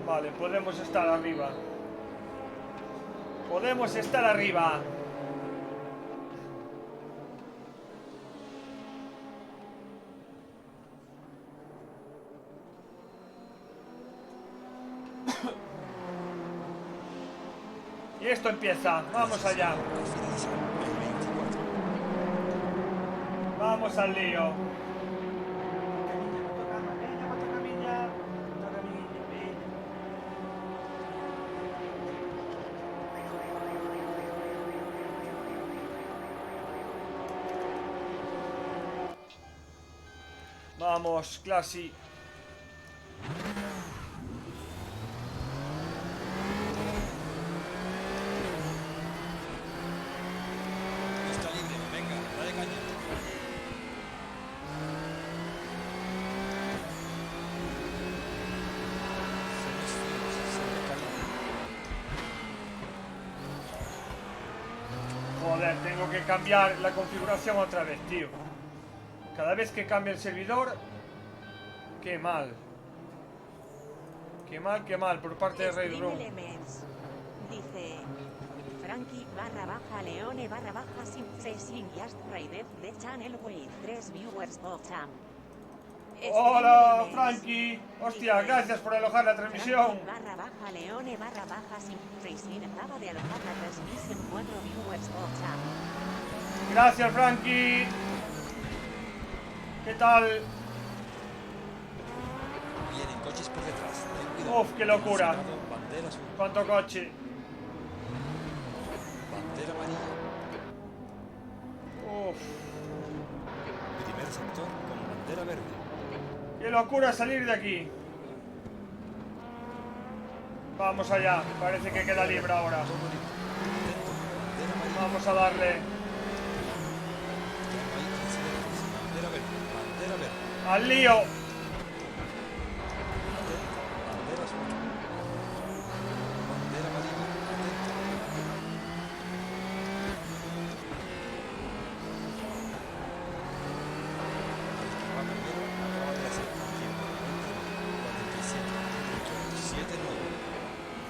Vale, podemos estar arriba. Podemos estar arriba. Y esto empieza. Vamos allá. Vamos al lío. Vamos, Classy. Está libre, venga, dale caña. Joder, tengo que cambiar la configuración otra vez, tío. Cada vez que cambie el servidor. Qué mal. Qué mal por parte de Raid Room. Dice Frankie / Leone / Simfacing Just Raided the channel with 3 viewers of Cham. Hola, Frankie. Hostia, gracias por alojar la transmisión. / Leone / Simfacing acaba de alojar la transmisión 4 viewers of Cham. Gracias, Frankie. ¿Qué tal? Vienen coches por detrás. Ten cuidado. Uf, qué locura. Bandera azul. ¿Cuánto coche? Bandera amarilla. Uf, Primer sector con bandera verde. qué locura salir de aquí. Vamos allá. Parece que queda libre ahora. Todo libre. Atento. Bandera amarilla. Vamos a darle. Ya no hay incidentes. Bandera verde. Bandera verde. Al lío. Bandera azul. Bandera amarilla. Atento. El que va primero acaba de hacer 147.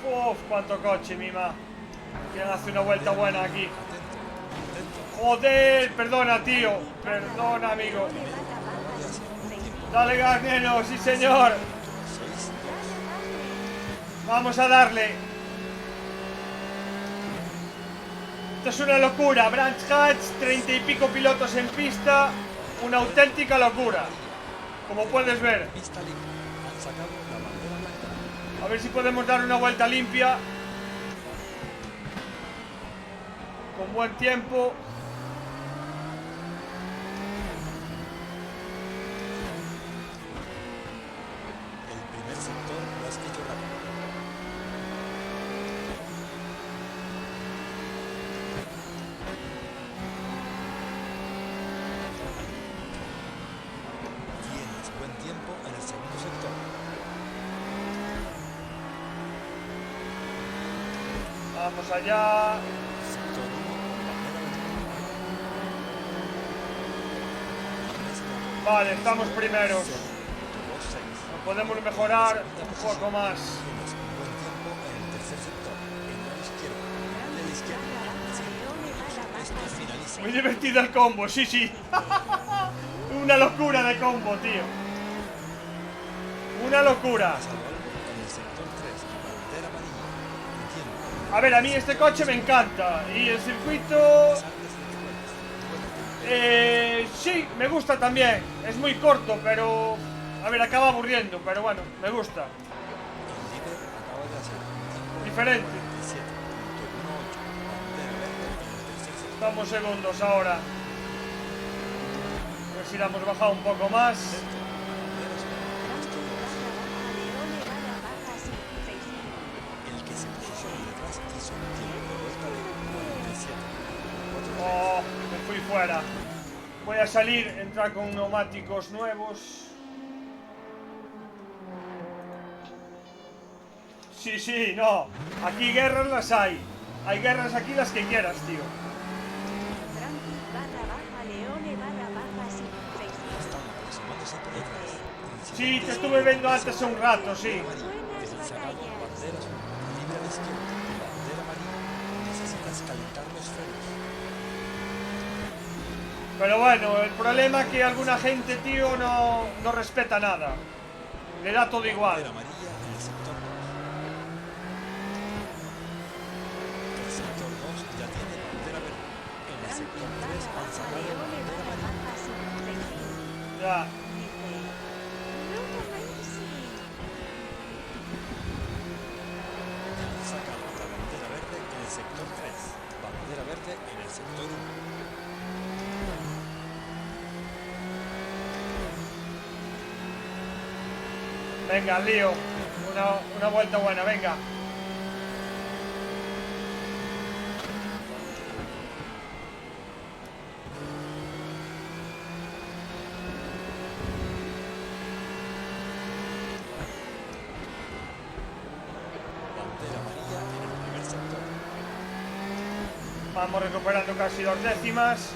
Uf, cuánto coche, mima. ¿Quién hace una vuelta buena aquí? Atento. Atento. Joder, perdona, tío. Perdona, amigo. Dale gas, neno, sí, señor. 6. Vamos a darle. Esto es una locura. Branch Hatch, 30 y pico pilotos en pista. Una auténtica locura. Como puedes ver. Pista libre. Han sacado la bandera blanca. A ver si podemos dar una vuelta limpia. Con buen tiempo. El primer sector lo has hecho rápido. Tienes buen tiempo en el segundo sector. Vamos allá. Sector 1 con bandera verde. Tienes la vuelta. Vale, estamos primeros. 2-6. Podemos mejorar un poco más. Tienes un buen tiempo en el tercer sector. En la izquierda. En la izquierda. Esto finaliza. Muy divertido el combo, sí, sí. Una locura de combo, tío. Una locura. Has salvo algo en el sector 3. Bandera amarilla. Entiendo. A ver, a mí este coche me encanta. Y el circuito... Sales de vueltas. sí, me gusta también. Es muy corto, pero... A ver, acaba aburriendo, pero bueno, me gusta. El líder acaba de hacer Diferente. 57.18. Bandera verde en el tercer sector. Estamos segundos ahora. A ver si la hemos bajado un poco más. Bandera azul. Puesto 2. El que se posiciona detrás hizo un tiempo de vuelta de 47. Oh, me fui fuera. Voy a salir, entrar con neumáticos nuevos. Sí, sí, no. Aquí guerras las hay. Hay guerras aquí las que quieras, tío. Frankie / Leone / Simfacing. Están aproximándose por detrás. Sí, te estuve viendo antes un rato, sí. Buenas Sacado banderas, libre a la izquierda, bandera amarilla. Necesitas calentar los frenos. Pero bueno, el problema es que alguna gente, tío, no respeta nada. Le da todo igual. Bandera amarilla en el sector 2. El sector 2 ya tiene bandera verde. En el sector 3 han sacado bandera amarilla. Ya. Han sacado la bandera verde en el sector 3. Bandera verde en el sector 1. Venga, lío. Una vuelta buena, venga. Bandera amarilla en el primer sector. Vamos recuperando casi 2 décimas.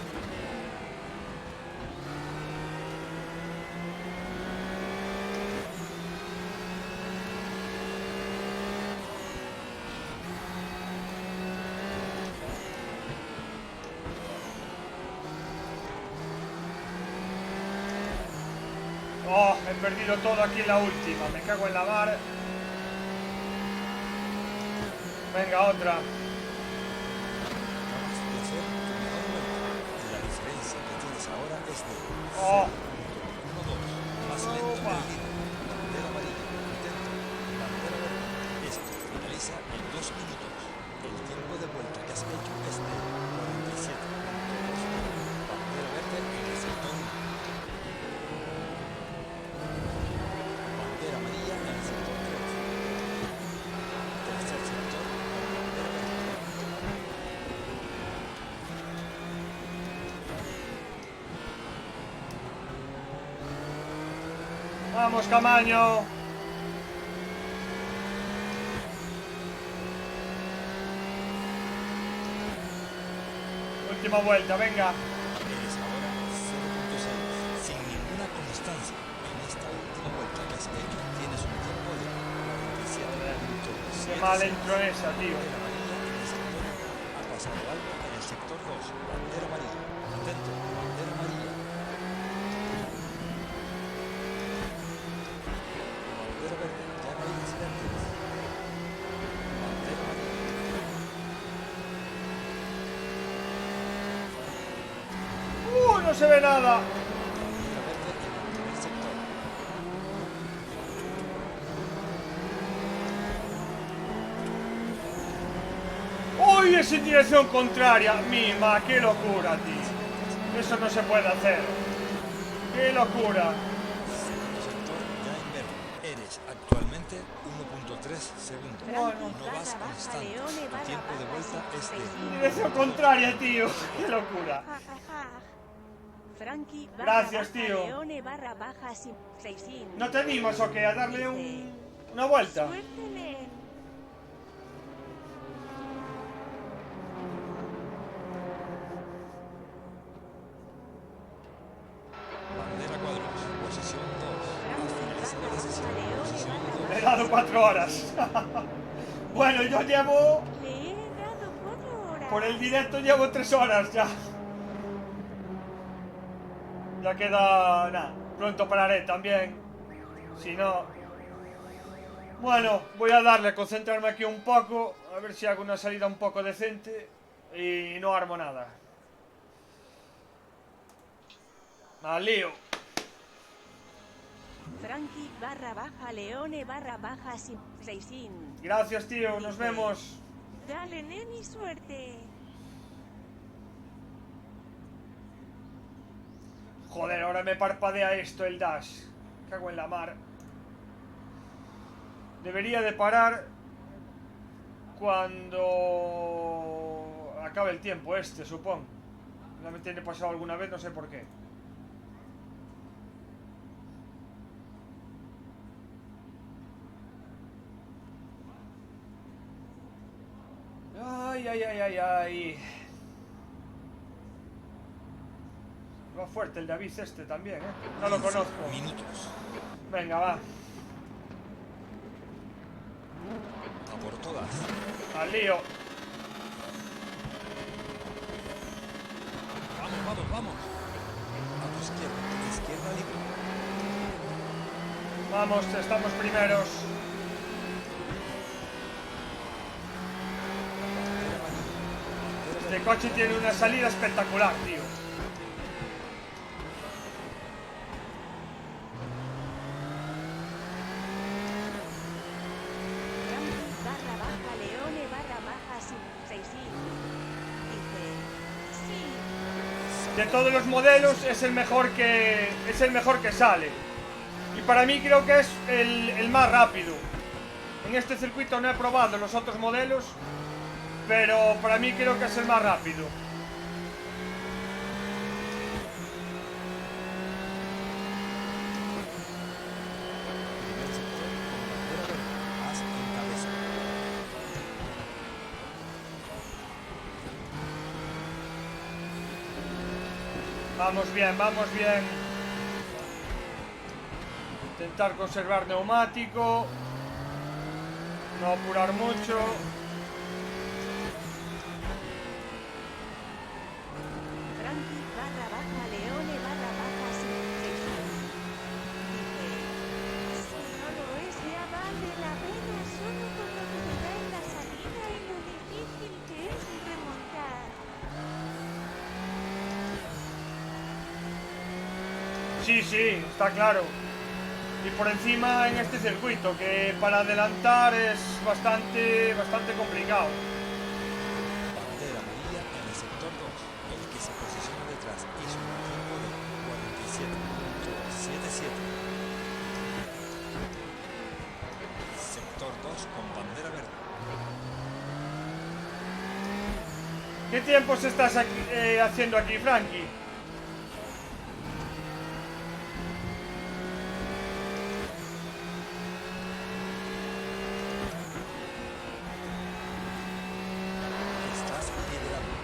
Oh, he perdido todo aquí en la última. Me cago en la mar. Venga, otra. Acabas de hacer tu mejor vuelta. La diferencia que tienes ahora es de Oh. 1-2. Más lento que el líder. Bandera amarilla. Intento. Bandera verde. Esto finaliza en 2 minutos. El tiempo de vuelta que has hecho es de 47.2. Bandera verde en el sector 1. Bandera amarilla en el sector 3. Tercer sector con bandera verde. Vamos, Camaño. Última vuelta, venga. Eres ahora 0.6, sin ninguna constancia. En esta última vuelta que has hecho tienes un tiempo de 47.7. Qué mal entro en esa, tío. Bandera amarilla en el sector 1. Ha pasado algo en el sector 2. Bandera amarilla. Atento, bandera amarilla. Bandera verde, ya no hay incidentes. Bandera amarilla. No se ve nada. Bandera verde en el primer sector. ¡Uy! Es en dirección contraria. Mima, qué locura, tío. Eso no se puede hacer. ¡Qué locura! Segundo sector ya en verde. Eres actualmente 1.3 segundos. Bueno. No vas constante. Tu tiempo de vuelta es de Dirección contraria, tío. ¡Qué locura! Frankie Gracias, tío. Leone barra baja sin 600. ¿No te animas o qué? ¿A darle una vuelta? Suerte. bandera cuadros. Posición 2. Has finalizado la sesión. Posición Le he 2. dado 4 horas. Bueno, yo llevo... Le he dado 4 horas. Por el directo llevo 3 horas ya. Ya queda... nada. Pronto pararé también. Si no... Bueno, voy a darle a concentrarme aquí un poco. A ver si hago una salida un poco decente. Y no armo nada. Al lío. Frankie barra baja Leone barra baja sin 600. Gracias, tío. Nos vemos. Dale, neni, suerte. Joder, ahora me parpadea esto, el dash. Cago en la mar. Debería de parar cuando acabe el tiempo este, supongo. Ya me tiene pasado alguna vez, no sé por qué. Ay, ay, ay, ay, ay. Va fuerte el David este también, ¿eh? No lo conozco. Minutos. Venga, va. Al lío. Vamos. A tu izquierda libre. Vamos, estamos primeros. Este coche tiene una salida espectacular, tío. Leone dice, sí. De todos los modelos es el mejor que sale. Y para mí creo que es el más rápido. En este circuito no he probado los otros modelos, pero para mí creo que es el más rápido. Vamos bien, vamos bien. Intentar conservar neumático. No apurar mucho. Frankie Leone dice, si no lo es ya vale la pena solo con lo que te da en la salida y lo difícil que es remontar. Sí, está claro. Y por encima en este circuito, que para adelantar es bastante complicado. Bandera amarilla en el sector 2. El que se posiciona detrás hizo un tiempo de 47.77. Sector 2 con bandera verde. ¿Qué tiempos estás haciendo aquí, Frankie? Estás liderando.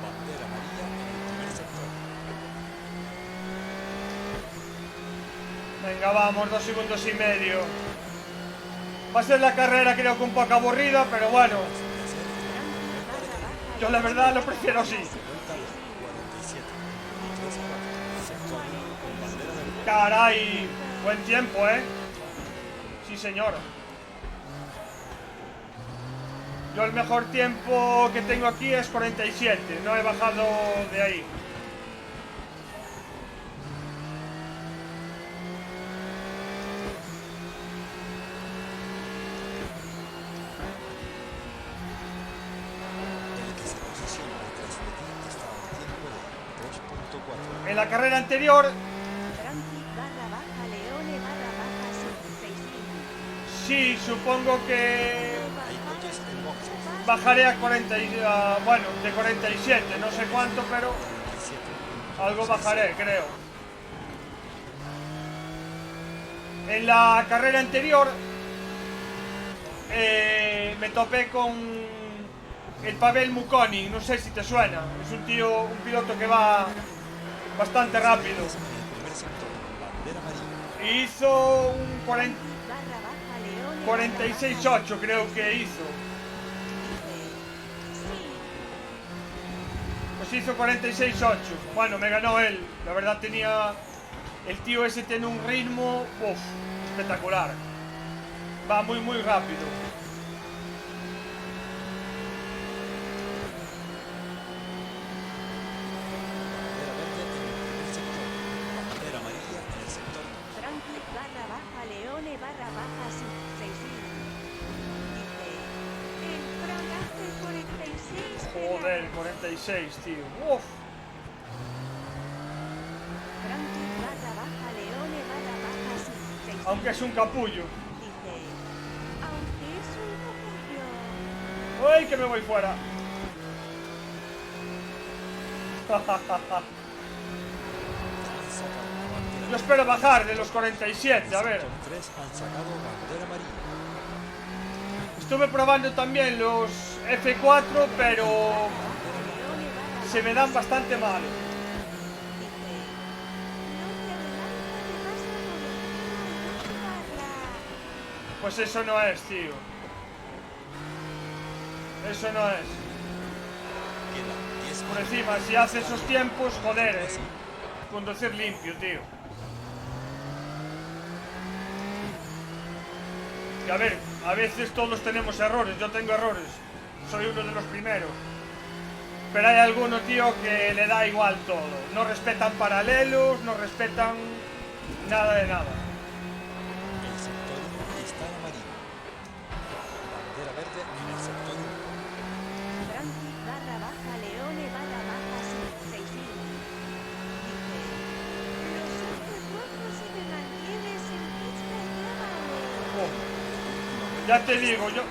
Bandera amarilla en el primer sector. Venga, vamos, 2 segundos y medio. Va a ser la carrera creo que un poco aburrida, pero bueno. Yo la verdad lo prefiero así. Caray, buen tiempo, ¿eh? Sí, señor. Yo el mejor tiempo que tengo aquí es 47, no he bajado de ahí. El que se posiciona detrás de ti está a un tiempo de 2.4. En la carrera anterior, Frankie Leone sí, supongo que Hay coches en boxes. bajaré a 40, bueno, de 47, no sé cuánto, pero 47. algo bajaré, creo. En la carrera anterior me topé con el Pavel Mukoni, no sé si te suena. Es un piloto que va bastante rápido. En el primer sector, bandera amarilla. Y hizo un 46.8 46.8 creo que hizo. Pues hizo 46.8. Bueno, me ganó él. La verdad el tío ese tiene un ritmo espectacular. Va muy rápido. Bandera verde en el primer sector. Bandera amarilla en el sector 2. Frankie Leone 6000 dice, el Fran hace 46. Joder, 46, tío. Uf. Frankie Leone 6000 Aunque es un capullo. dice, aunque es un capullo. ¡Uy, que me voy fuera! Yo espero bajar de los 47, a ver. Sector 3 han sacado bandera amarilla. Estuve probando también los F4, pero Leone se me dan bastante mal. dice, no te adelanta, te pasa por encima y no te barra. Pues eso no es, tío. Eso no es. Quedan 10 Por minutos. encima, si hace esos tiempos, joder, conducir limpio, tío. Y a ver, a veces todos tenemos errores, yo tengo errores. Soy uno de los primeros. Pero hay alguno, tío, que le da igual todo. No respetan paralelos, no respetan nada de nada. El sector 1 está en amarillo. Bandera verde en el sector 1. Frankie barra baja Leone barra baja 6.000. Dice, los ojos rojos y te mantienes en pista ya vale. Oh, ya te digo, yo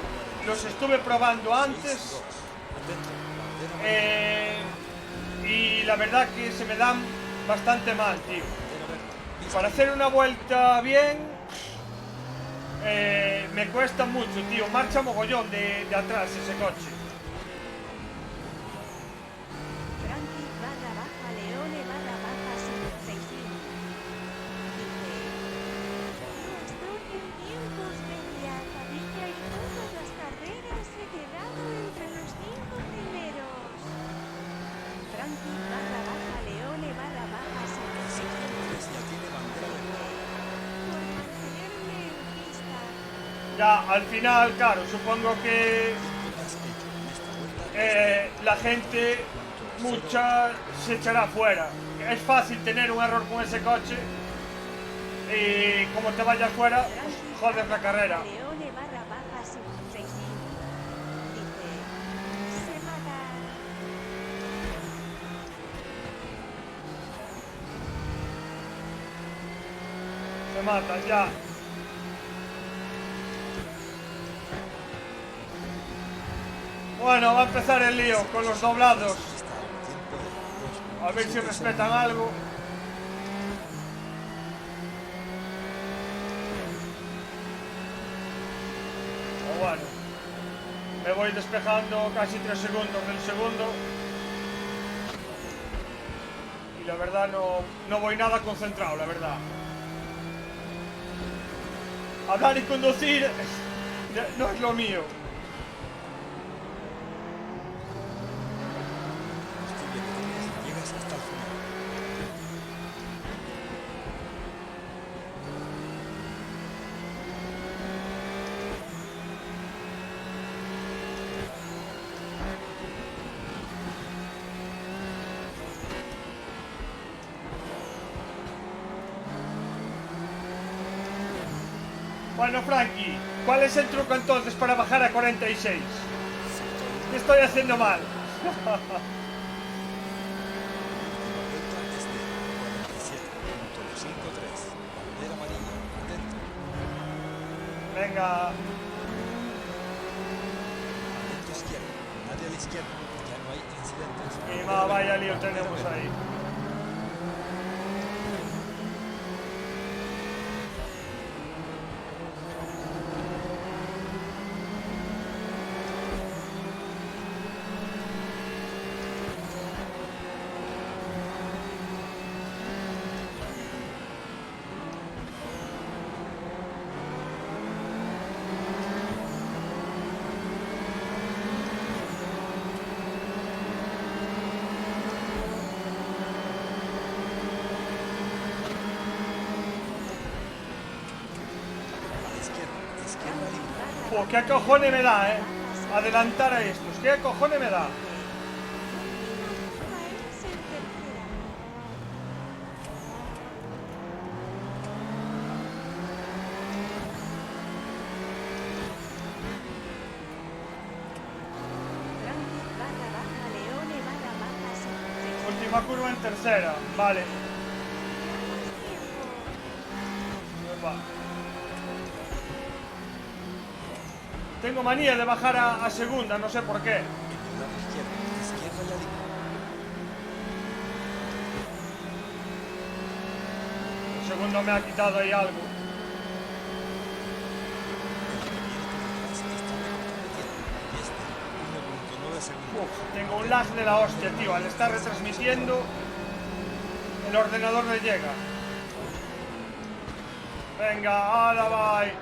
los estuve probando antes. Atento, bandera amarilla. Y la verdad que se me dan bastante mal, tío. Bandera verde. Para hacer una vuelta bien, me cuesta mucho, tío. Marcha mogollón de atrás ese coche. Frankie barra baja Leone barra baja 6.000. Dice, no estoy en tiempos media fábrica y todas las carreras he quedado entre los 5 primeros. Frankie barra baja Leone barra baja 6.000. Ya tiene bandera verde. Por mantenerme en pista. Ya, al final, claro, supongo que Tiempo que has hecho en esta vuelta la gente, mucha, se echará fuera. Es fácil tener un error con ese coche y como te vayas fuera, pues, jodes la carrera. Leone barra baja 6.000. Dice, se mata. Se matan ya. Bueno, va a empezar el lío con los doblados. está a tiempo de 2 A ver si respetan algo. O bueno, me voy despejando casi 3 segundos del segundo. Y la verdad no voy nada concentrado, la verdad. Hablar y conducir no es lo mío. Estoy viendo que llegas hasta el final. Bueno, Frankie, ¿cuál es el truco entonces para bajar a 46? Sector ¿Qué estoy haciendo mal? 1, última vuelta es de 47.53. Bandera amarilla. Atento. Venga, Atento izquierda. Nadie a la izquierda. Ya no hay incidentes. y vaya lío tenemos ahí. A la izquierda. Izquierda libre. Oh, ¿qué cojones me da, adelantar a estos? ¿Qué cojones me da? País en tercera. Frankie barra baja Leone barra baja 6.000. Última curva en tercera, vale. Va. Tengo manía de bajar a segunda, no sé por qué. En el lado izquierdo. Izquierda ya libre. El segundo me ha quitado ahí algo. El que viene por detrás está recortando tiempo. Y es de 1.9 segundos. Uf, tengo un lag de la hostia, tío. Al estar retransmitiendo, el ordenador me llega. Venga, ahora bye.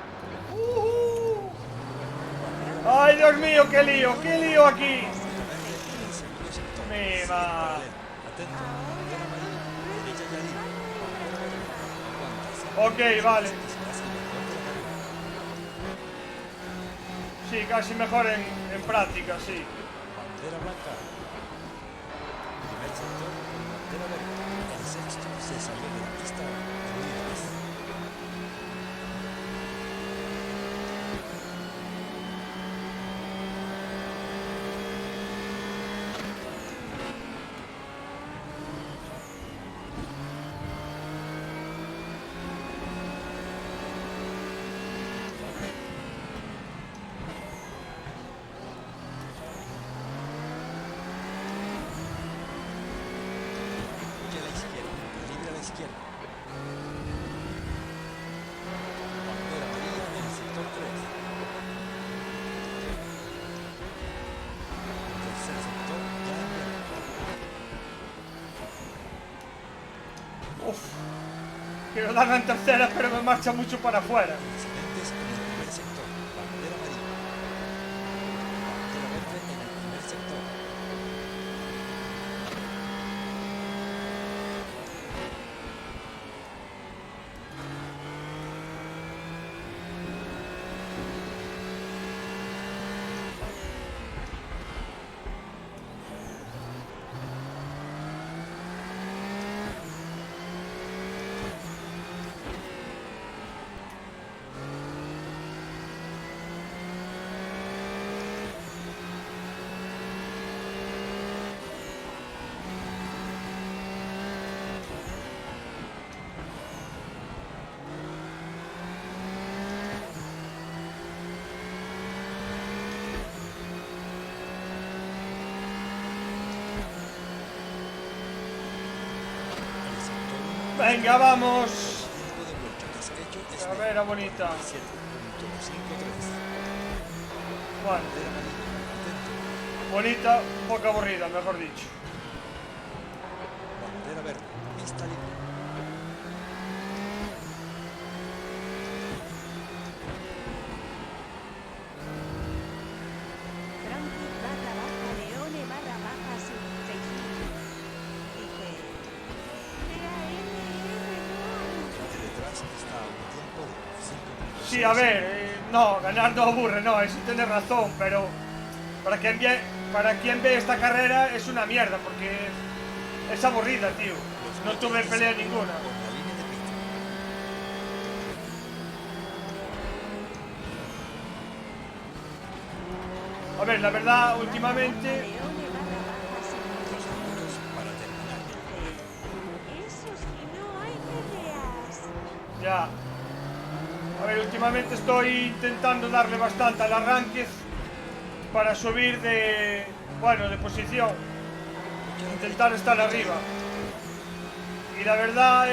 ¡Ay, Dios mío, qué lío aquí! En el segundo sector. Mi Sigue ma. paralela. Atento. Bandera amarilla. Derecha ya libre. Bandera verde. Aguanta. 5 Ok, vale. y serás el mejor de la carrera. Sí, casi mejor en práctica, sí. Bandera blanca. Primer sector. Bandera verde. El sexto se salió de la pista de líderes. Y a la izquierda. Libre a la izquierda. Bandera amarilla en el sector 3. Tercer sector ya en verde. Uf. Quiero darla en tercera, pero me marcha mucho para afuera. Incidentes en el primer sector. Bandera amarilla. Bandera verde en el primer sector. El sector 1. Venga, vamos. Tiempo de vuelta que has hecho es A ver, bonita. 7.53. Bueno, Bandera amarilla. Atento. bonita, un poco aburrida, mejor dicho. Bandera verde. Pista libre. Frankie barra baja Leone barra baja sub 6000. Dice. El de detrás está a un tiempo de 5.6. Sí, a ver, no, ganar no aburre, no, eso tienes razón, pero para quien ve esta carrera es una mierda, porque es aburrida, tío. No tuve pelea ninguna. Con la línea de pista. A ver, la verdad, últimamente, Leone barra baja sub 6000. Minutos para terminar. Eso sí, no hay peleas. ya. A ver, últimamente estoy intentando darle bastante al arranque para subir de posición, intentar estar arriba. Y la verdad,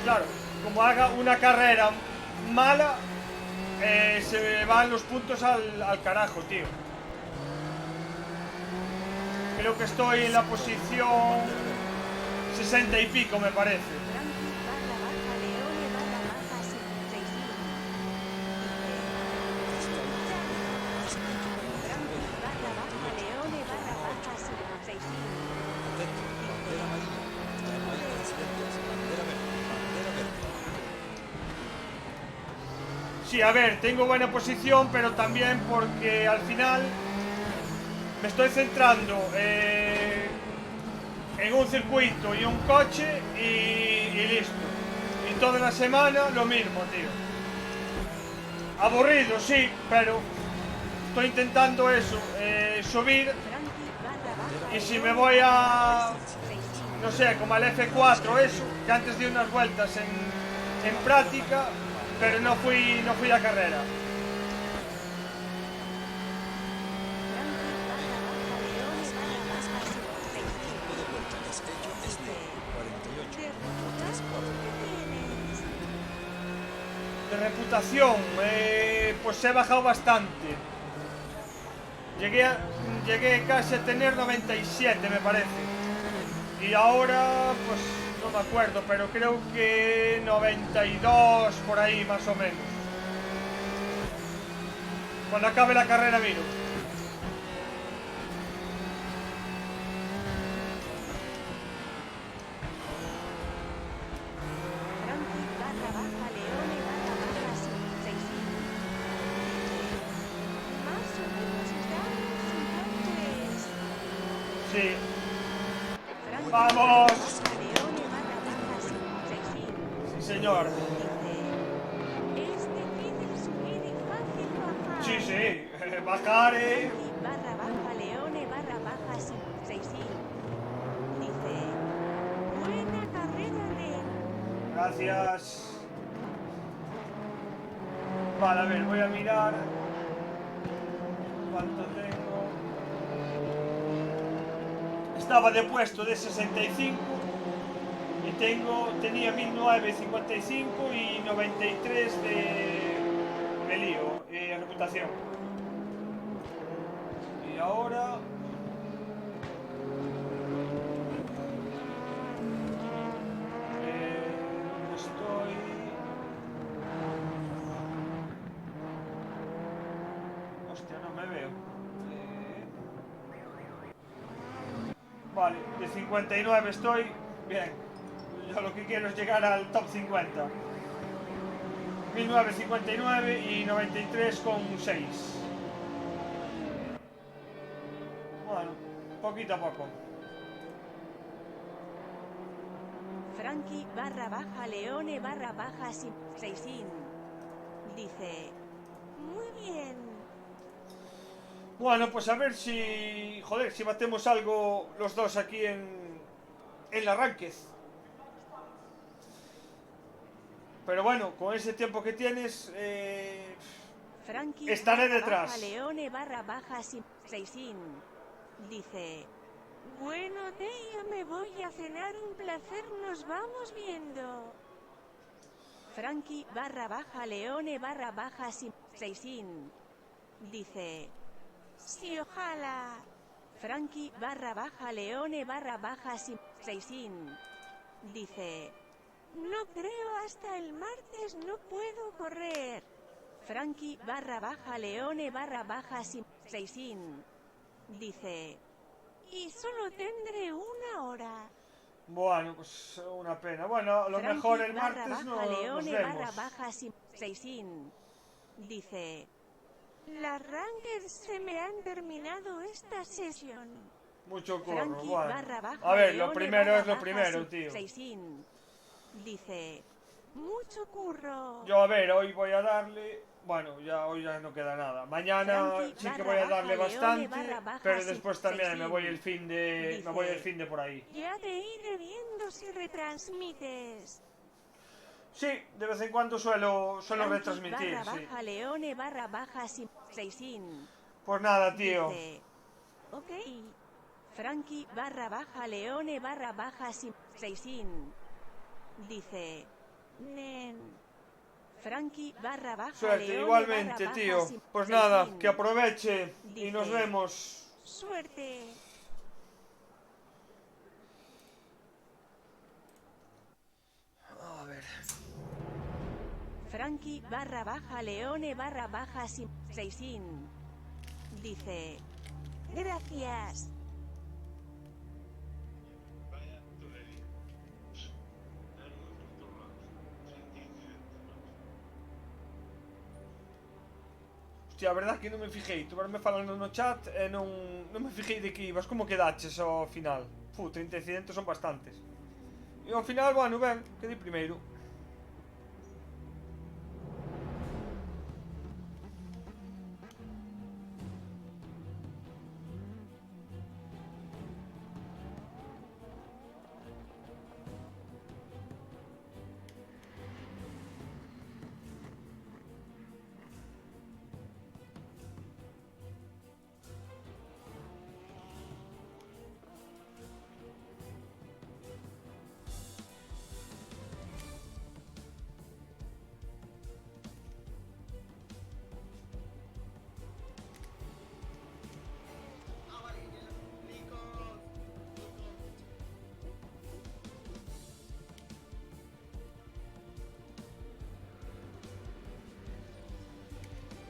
claro, como haga una carrera mala, se van los puntos al carajo, tío. Creo que estoy en la posición 60 y pico, me parece. Frankie barra baja Leone barra baja sub 6000. Frankie barra baja Leone barra baja sub 6000. Atento. Bandera amarilla. Ya no hay incidentes. Bandera verde. Bandera verde. Sí, a ver, tengo buena posición, pero también porque al final me estoy centrando en un circuito y un coche y listo. Y toda la semana lo mismo, tío. Aburrido, sí, pero estoy intentando eso, subir. Frankie barra baja Y si me voy a, 6000. no sé, como al F4, eso, que antes di unas vueltas en práctica, pero no fui a carrera. Frankie barra baja Leone barra baja sub 6000. Tiempo de vuelta que has hecho es de 48. ¿Qué reputación tienes? De reputación, pues he bajado bastante. Llegué casi a tener 97, me parece. Y ahora, pues no me acuerdo, pero creo que 92 por ahí más o menos. Cuando acabe la carrera miro. Frankie barra baja Leone barra baja 6.000. Más o menos estamos entonces. Sí. Frankie ¡Vamos! barra baja Leone barra baja 6.000. Sí, señor. Dice, es difícil subir y fácil bajar. Sí, sí. Bajar, Frankie barra baja Leone barra baja 6.000. Dice, buena carrera, Nen. Gracias. Vale, a ver, voy a mirar cuánto tengo. Estaba de puesto de 65 y tenía 1955 y 93 de lío, reputación. Y ahora estoy. Hostia, no me veo. Vale, de 59 estoy. Bien. Yo lo que quiero es llegar al top 50. 1959 y 93 con 6. Bueno, poquito a poco. Frankie barra baja Leone barra baja 6.000. Dice, muy bien. Bueno, pues a ver si. Joder, si batemos algo los dos aquí en el arranque. Pero bueno, con ese tiempo que tienes, Frankie estaré barra detrás. baja Leone barra baja 6.000. Dice, bueno, ya me voy a cenar, un placer, nos vamos viendo. Frankie barra baja Leone barra baja 6.000. Dice, sí, ojalá. Frankie barra baja Leone barra baja 6.000. Dice, no creo, hasta el martes no puedo correr. Frankie barra baja Leone barra baja 6.000. Dice, y solo tendré una hora. Bueno, pues una pena. Bueno, a lo Frankie mejor el barra martes baja nos Leone vemos. barra baja 6.000. Dice, las rankeds se me han terminado esta sesión. Mucho curro, Frankie bueno. barra baja A ver, lo Leone primero barra es lo baja primero, tío. 6.000. Dice, mucho curro. Yo, a ver, hoy voy a darle. Bueno, ya hoy ya no queda nada. Mañana Frankie sí que barra voy a darle baja Leone bastante, barra baja pero después también me 6.000. voy el fin de. Me voy el fin de por ahí. Ya te iré viendo si retransmites. Sí, de vez en cuando suelo Frankie retransmitir, barra sí. baja Leone barra baja 6.000. Pues nada, tío. Dice, ok. Frankie barra baja Leone barra baja 6.000. Dice, nen. Frankie barra baja Suerte, Leone igualmente, barra tío. baja Pues nada, 6.000. que aproveche y Dice, nos vemos. suerte. A ver. Frankie barra baja Leone barra baja 6.000. Dice, gracias. Hostia, a verdad que non me fijei. Tu me falando no chat e non me fijei de que ibas. Como quedaches ao final? 30 incidentes son bastantes. E ao final, bueno, ben, quedei primeiro.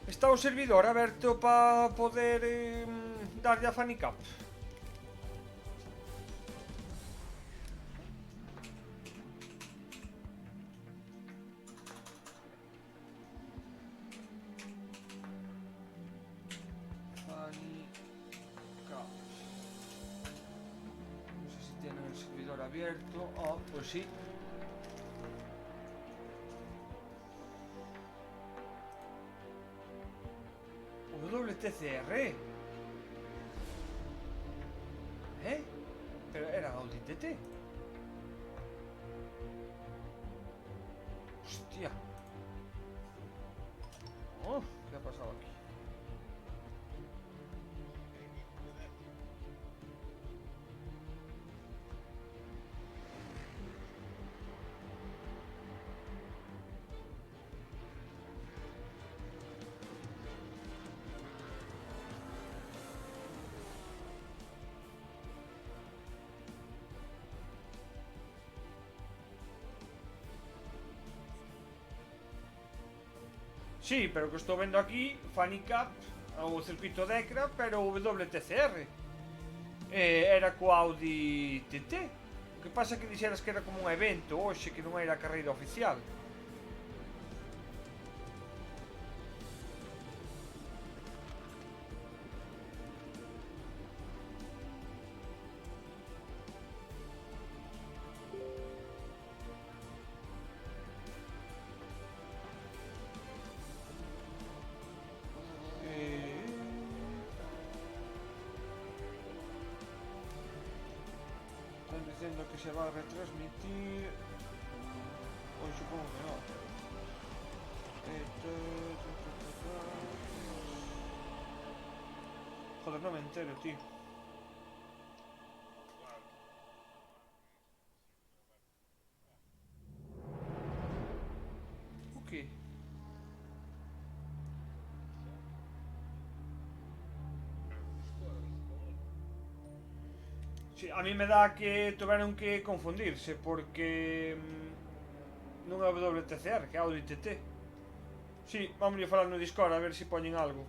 Está o servidor aberto para poder darlle a Fanicap. Fanicap. No sé si tienen el servidor abierto. Ah, pues sí. WTCR. Pero era Audi TT. Hostia. Oh, ¿qué ha pasado aquí? Sí, pero que estou vendo aquí Fanicap, o circuito de ECRA, pero WTCR. Era co Audi TT. O que pasa é que dixeras que era como un evento hoxe, que non era a carreira oficial. Están diciendo que se va a retransmitir. Hoy supongo que no. Joder, no me entero, tío. Ok. Sí, a mí me dá que tuveron que confundirse porque non é WTCR, que é Audi TT. Sí, vamos a falar no Discord a ver se poñen algo.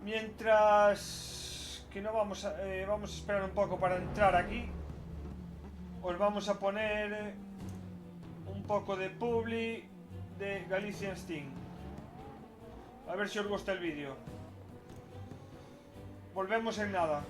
Mientras que no vamos a esperar un poco para entrar aquí, os vamos a poner un poco de publi de Galician Steam. A ver si os gusta el vídeo. Volvemos en nada.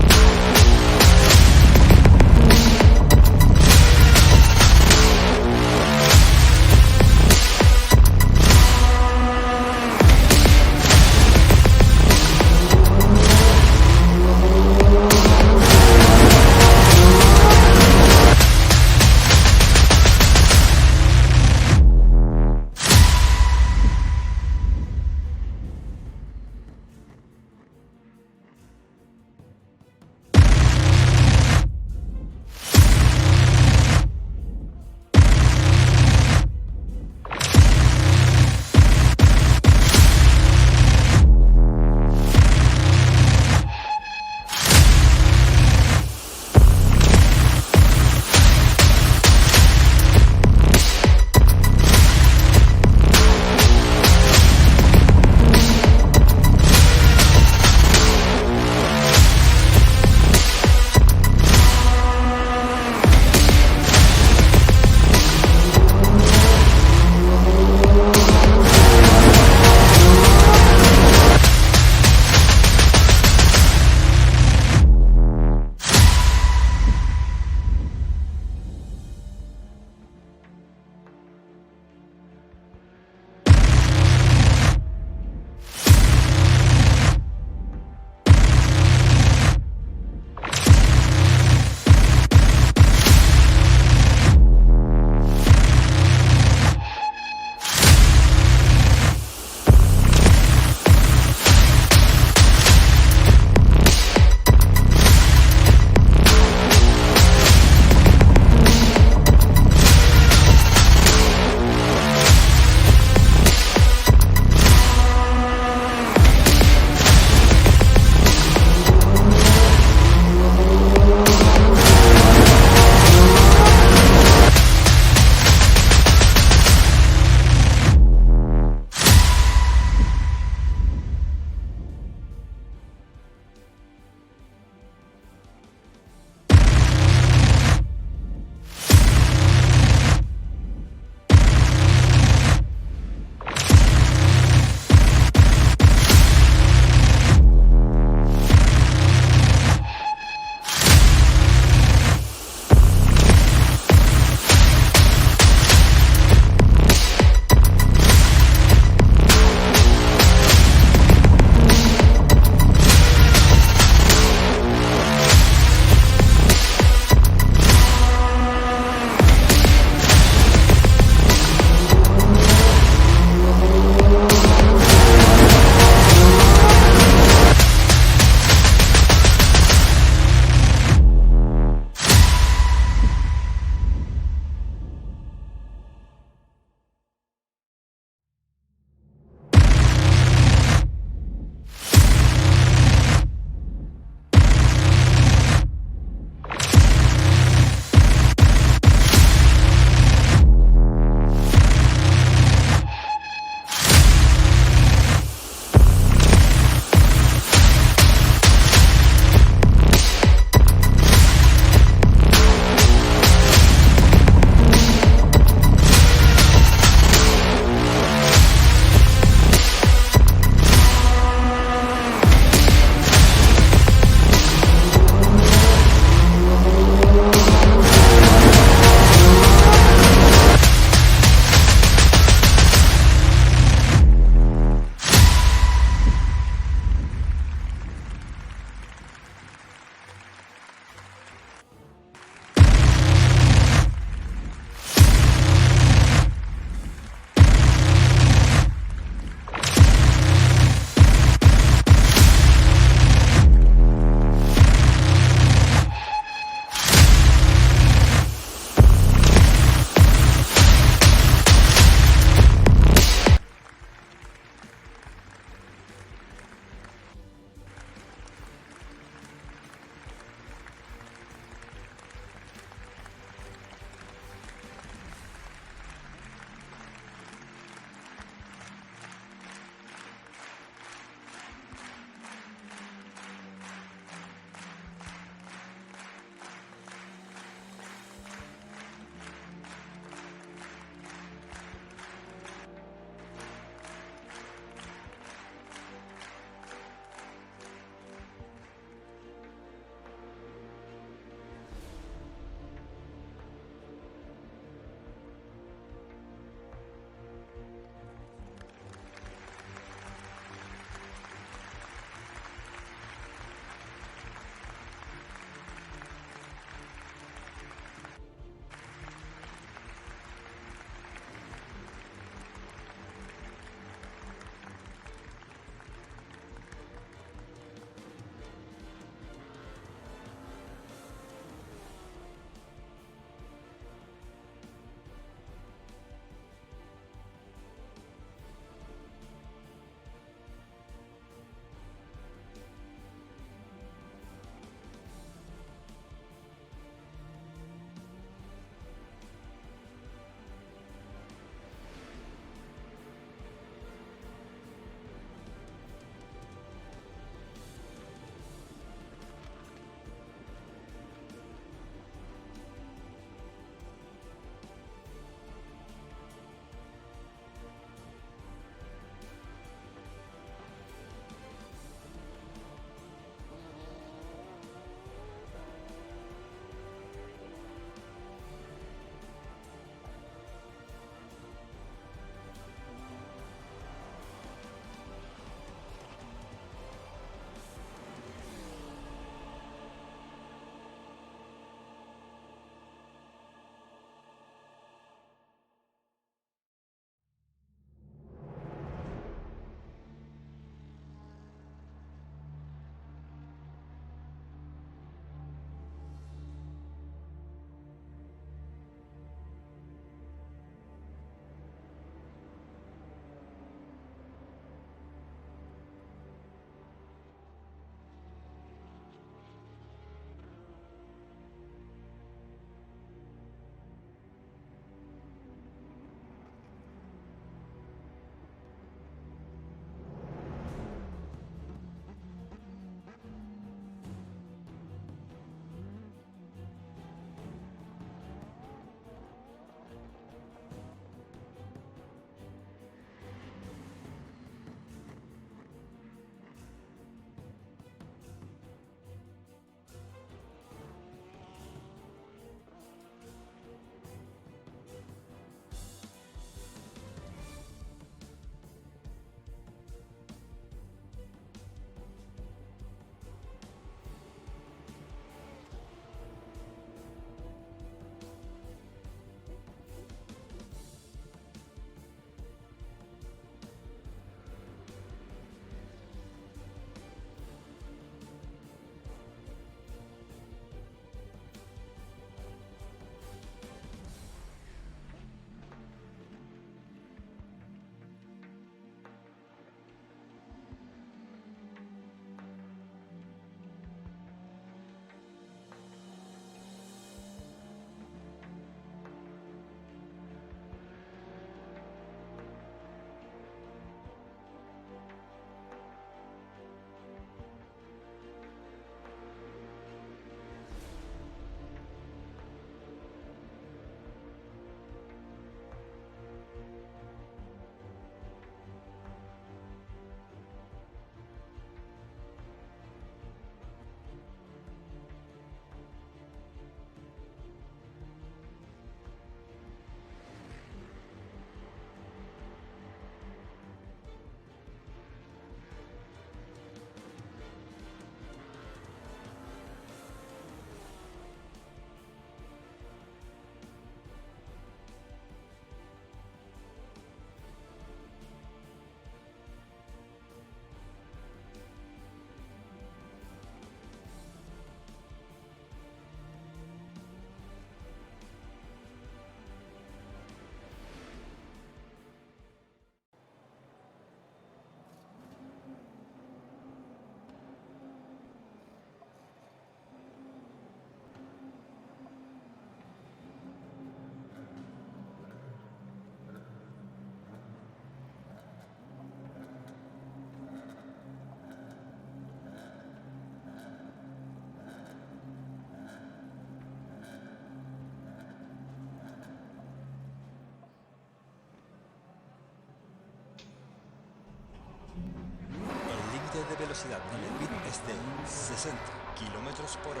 de velocidad en el pit es de 60 km/h.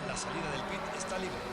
La salida del pit está libre.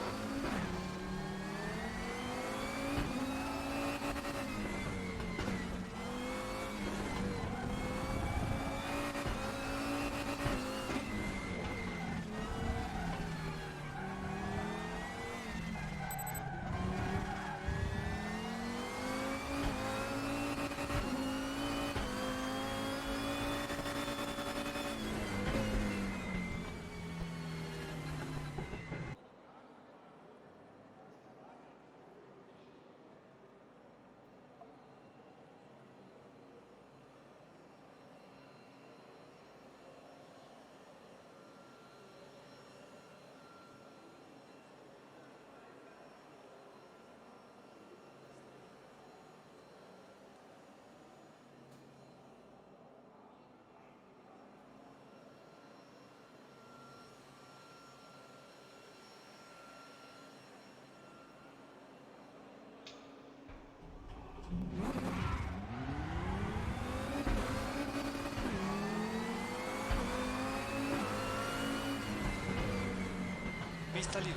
Pista libre.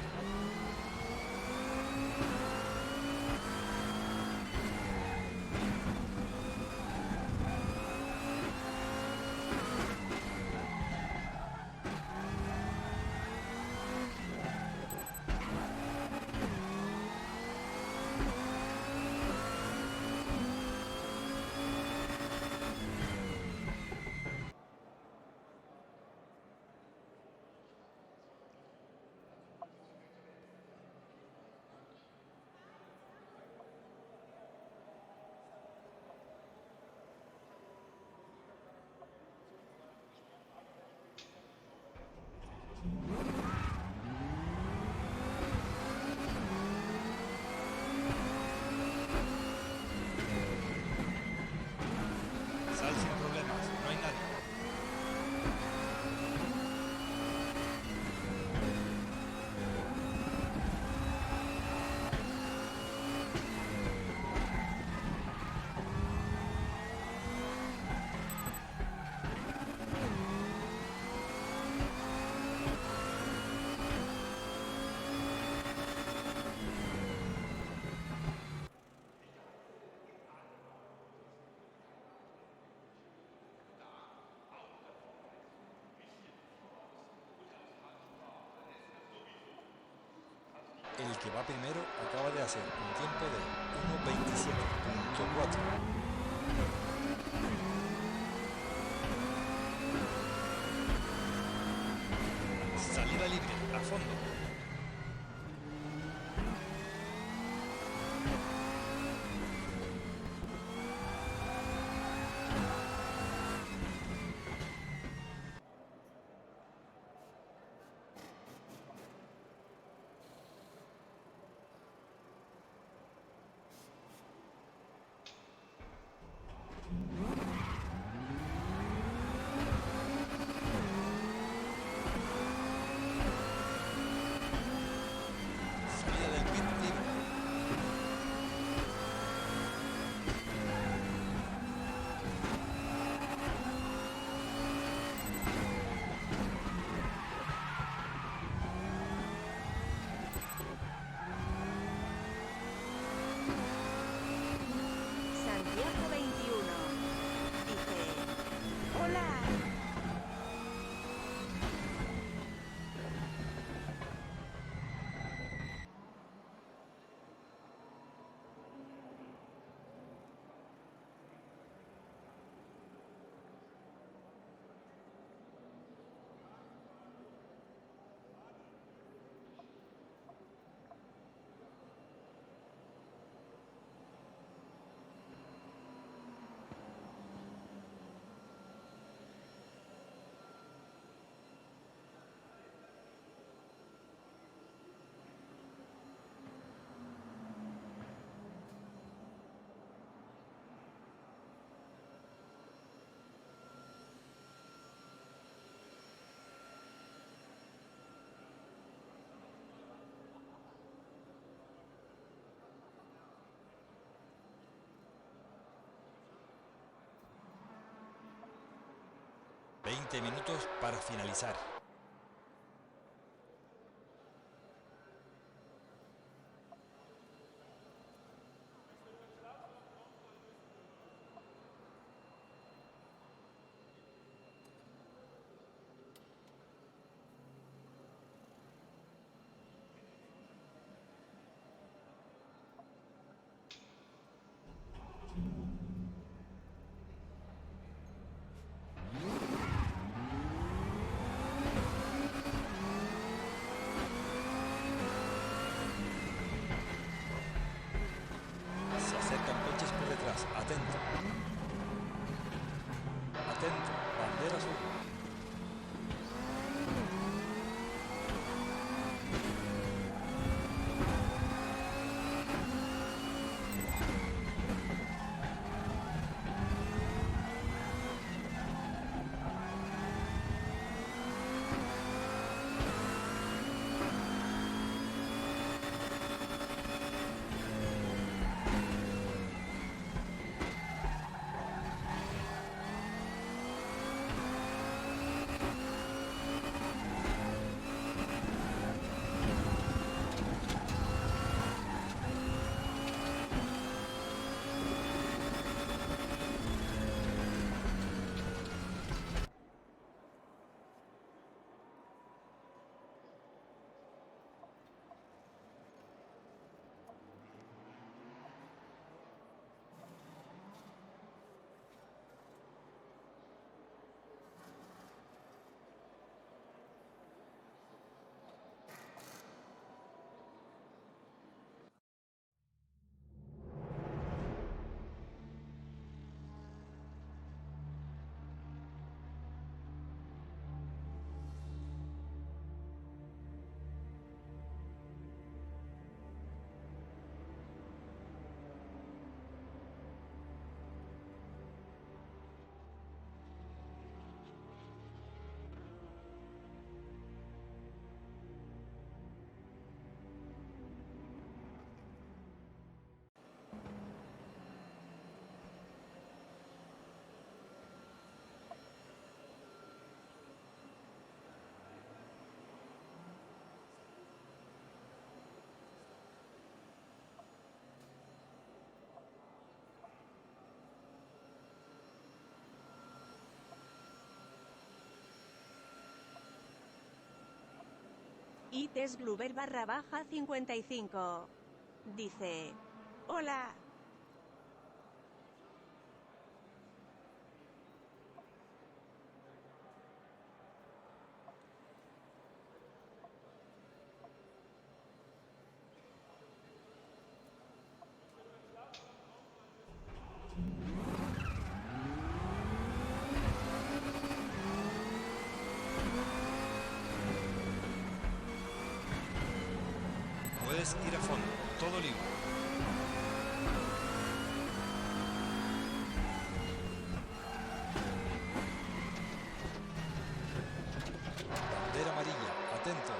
Sal sin problemas, no hay nadie. El que va primero acaba de hacer un tiempo de 1:27.4. Salida libre, a fondo. 20 minutos para finalizar. Se acercan coches por detrás. Atento. Atento. Bandera azul. Ites Gluber _ 55. Dice: Hola. Puedes ir a fondo. Todo libre. Bandera amarilla. Atento.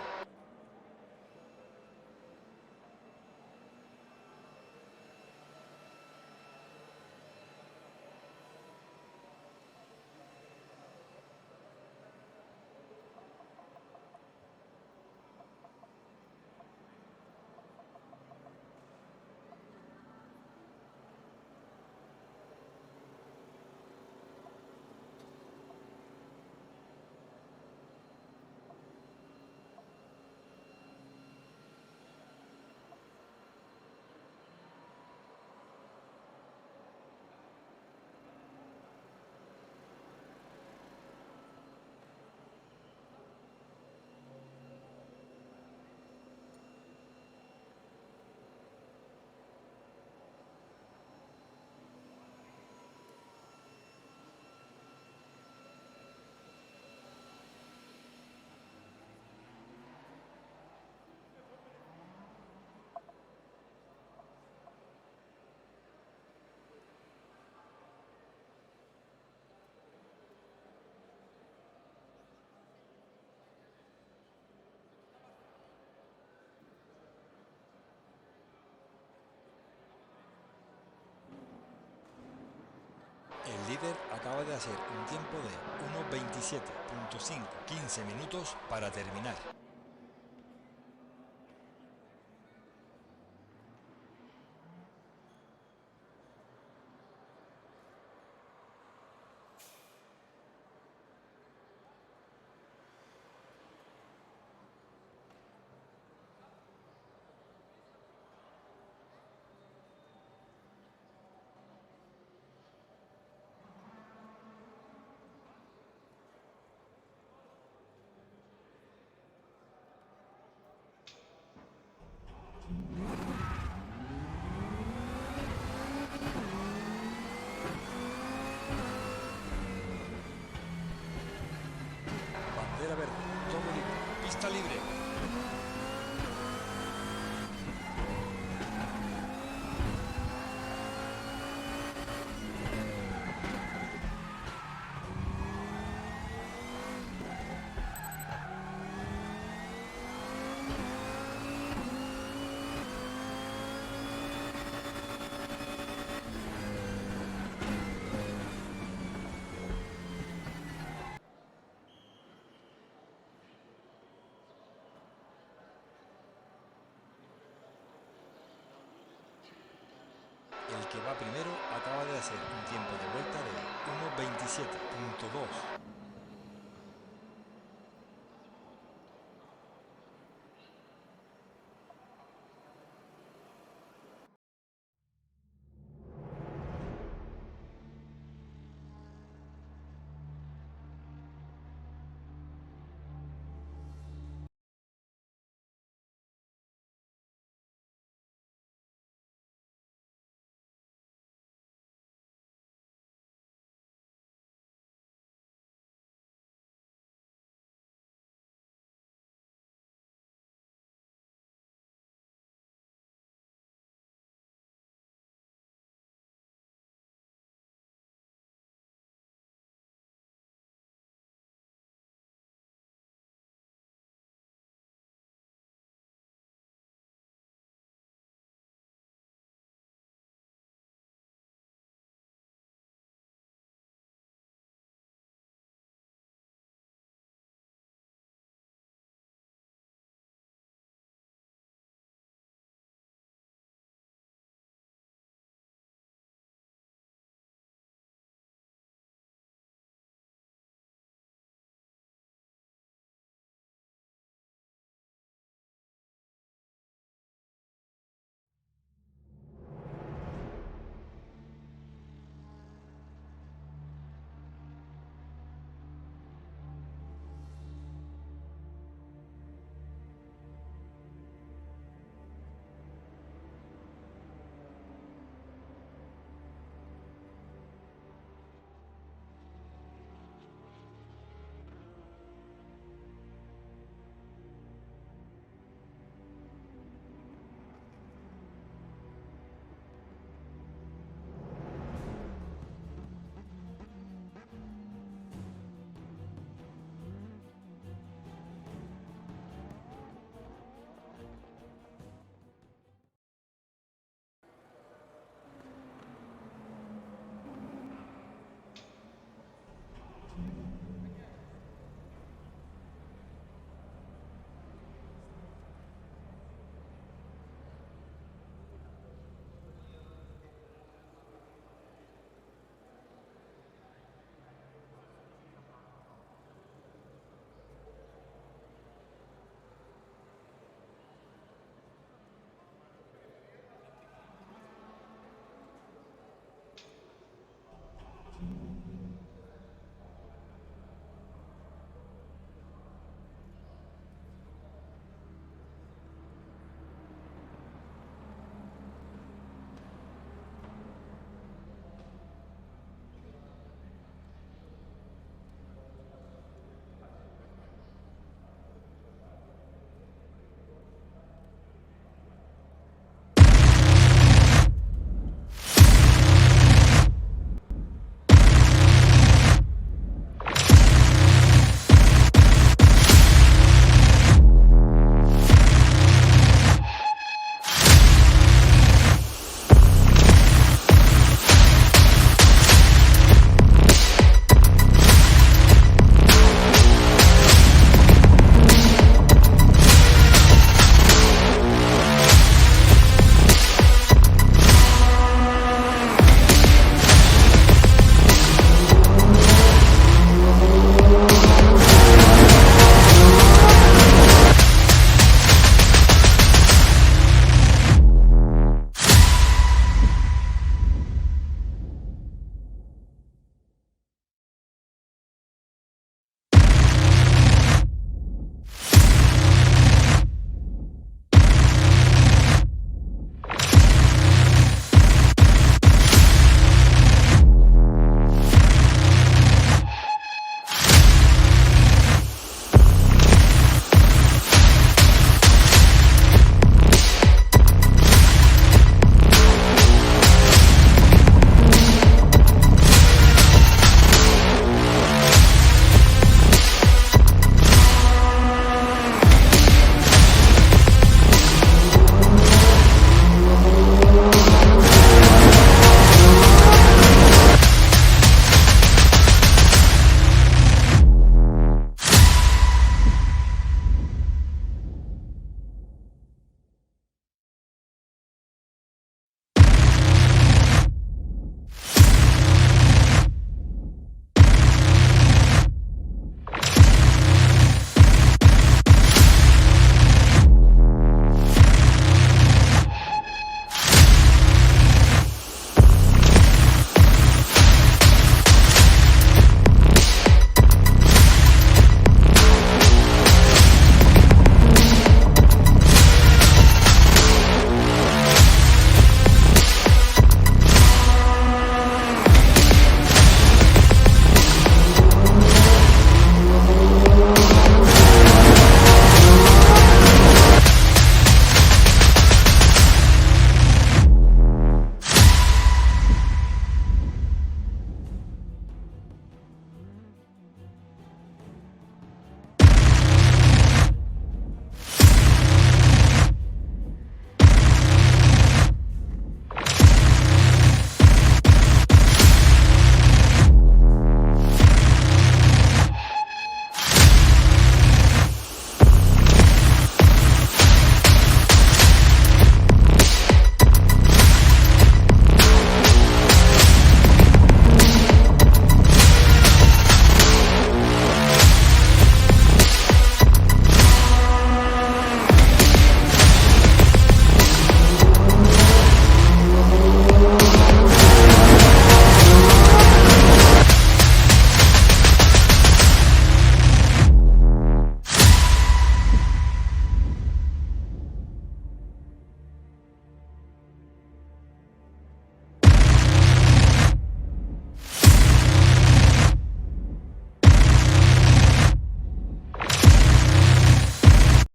líder acaba de hacer un tiempo de 1:27.5, 15 minutos para terminar. Bandera verde, todo libre, pista libre. El que va primero acaba de hacer un tiempo de vuelta de 1:27.2.